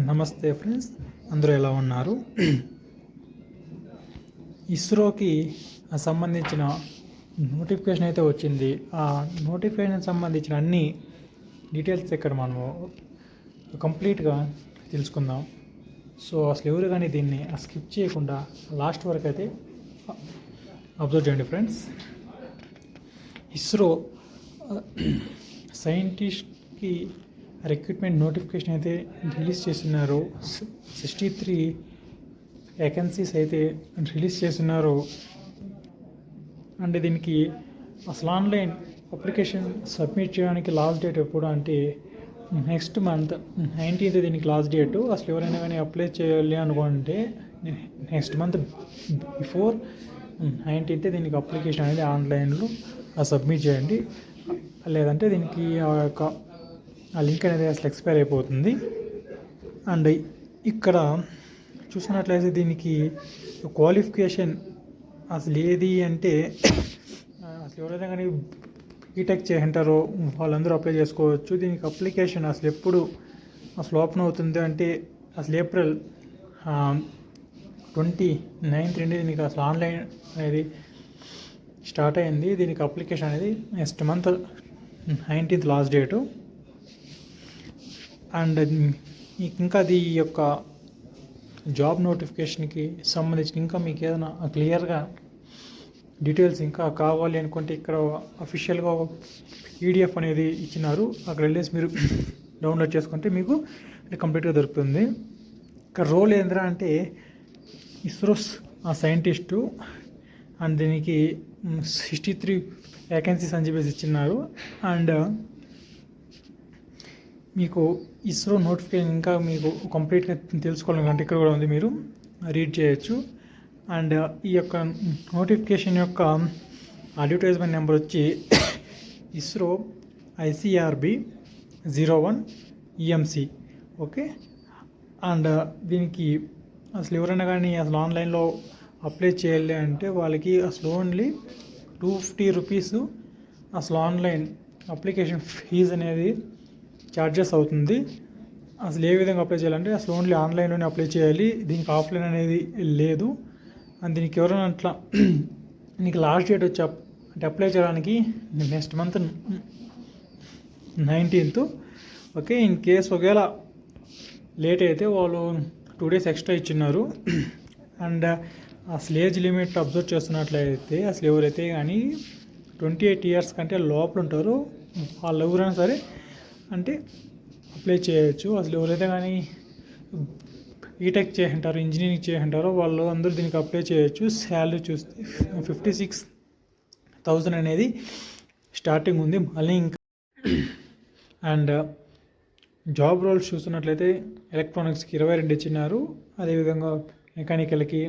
నమస్తే ఫ్రెండ్స్, అందరూ ఎలా ఉన్నారు? ఇస్రోకి సంబంధించిన నోటిఫికేషన్ అయితే వచ్చింది. ఆ నోటిఫికేషన్ సంబంధించిన అన్ని డీటెయిల్స్ ఇక్కడ మనము కంప్లీట్గా తెలుసుకుందాం. సో అసలు ఎవరు కానీ దీన్ని స్కిప్ చేయకుండా లాస్ట్ వరకు అయితే అబ్జర్వ్ చేయండి ఫ్రెండ్స్. ఇస్రో సైంటిస్ట్కి రిక్రూట్మెంట్ నోటిఫికేషన్ అయితే రిలీజ్ చేస్తున్నారు. 63 వేకెన్సీస్ అయితే రిలీజ్ చేస్తున్నారు. అంటే దీనికి అసలు ఆన్లైన్ అప్లికేషన్ సబ్మిట్ చేయడానికి లాస్ట్ డేట్ ఎప్పుడు అంటే నెక్స్ట్ మంత్ 19th దీనికి లాస్ట్ డేటు. అసలు ఎవరైనా కానీ అప్లై చేయాలి అనుకుంటే నెక్స్ట్ మంత్ బిఫోర్ 19th దీనికి అప్లికేషన్ అనేది ఆన్లైన్లో సబ్మిట్ చేయండి. లేదంటే దీనికి ఆ లింక్ అనేది అసలు ఎక్స్పైర్ అయిపోతుంది. అండ్ ఇక్కడ చూసుకున్నట్లయితే దీనికి క్వాలిఫికేషన్ అసలు ఏది అంటే అసలు ఎవరైనా కానీ బీటెక్ చేయంటారో వాళ్ళందరూ అప్లై చేసుకోవచ్చు. దీనికి అప్లికేషన్ అసలు ఎప్పుడు అసలు ఓపెన్ అవుతుంది అంటే అసలు ఏప్రిల్ 29th నుండి దీనికి అసలు ఆన్లైన్ అనేది స్టార్ట్ అయింది. దీనికి అప్లికేషన్ అనేది next month 19th last date. And ఇంకా ఈ యొక్క జాబ్ నోటిఫికేషన్కి సంబంధించిన ఇంకా మీకు ఏదైనా క్లియర్గా డీటెయిల్స్ ఇంకా కావాలి అనుకుంటే ఇక్కడ అఫీషియల్గా PDF అనేది ఇచ్చినారు. అక్కడ వెళ్ళేసి మీరు డౌన్లోడ్ చేసుకుంటే మీకు కంప్లీట్గా దొరుకుతుంది. ఇక్కడ రోల్ ఏంద్రా అంటే ఇస్రో సైంటిస్టు అండ్ దీనికి 63 వేకెన్సీస్ అని చెప్పేసి ఇచ్చినారు. అండ్ మీకు ఇస్రో నోటిఫికేషన్ ఇంకా మీకు కంప్లీట్గా తెలుసుకోవాలంటే ఇక్కడ కూడా ఉంది, మీరు రీడ్ చేయొచ్చు. అండ్ ఈ యొక్క నోటిఫికేషన్ యొక్క అడ్వర్టైజ్మెంట్ నెంబర్ వచ్చి ISRO ICRB 01 EMC. Okay. And దీనికి అసలు ఎవరైనా కానీ అసలు ఆన్లైన్లో అప్లై చేయాలి అంటే వాళ్ళకి అసలు ఓన్లీ 250 రూపీస్ అసలు ఆన్లైన్ అప్లికేషన్ ఫీజు అనేది ఛార్జెస్ అవుతుంది. అసలు ఏ విధంగా అప్లై చేయాలంటే అసలు ఓన్లీ ఆన్లైన్లోనే అప్లై చేయాలి. దీనికి ఆఫ్లైన్ అనేది లేదు. అండ్ దీనికి ఎవరైనా అట్లా నీకు లాస్ట్ డేట్ వచ్చి అంటే అప్లై చేయడానికి next month 19th. Okay. In case ఒకవేళ లేట్ అయితే వాళ్ళు 2 days ఎక్స్ట్రా ఇచ్చినారు. అండ్ అసలు ఏజ్ లిమిట్ అబ్జర్వ్ చేస్తున్నట్లయితే అసలు ఎవరైతే కానీ 28 years కంటే లోపల ఉంటారో వాళ్ళు ఎవరైనా సరే అంటే అప్లై చేయొచ్చు. అసలు ఎవరైతే కానీ బీటెక్ చేయంటారో ఇంజనీరింగ్ చేయంటారో వాళ్ళు అందరూ దీనికి అప్లై చేయొచ్చు. శాలరీ చూస్తే 56,000 అనేది స్టార్టింగ్ ఉంది. మళ్ళీ ఇంకా అండ్ జాబ్ రోల్స్ చూస్తున్నట్లయితే ఎలక్ట్రానిక్స్కి 22 ఇచ్చినారు. అదేవిధంగా మెకానికల్కి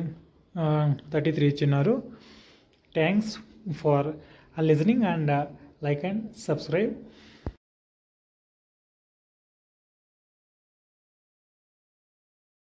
33 ఇచ్చినారు. Thanks for listening and like and subscribe.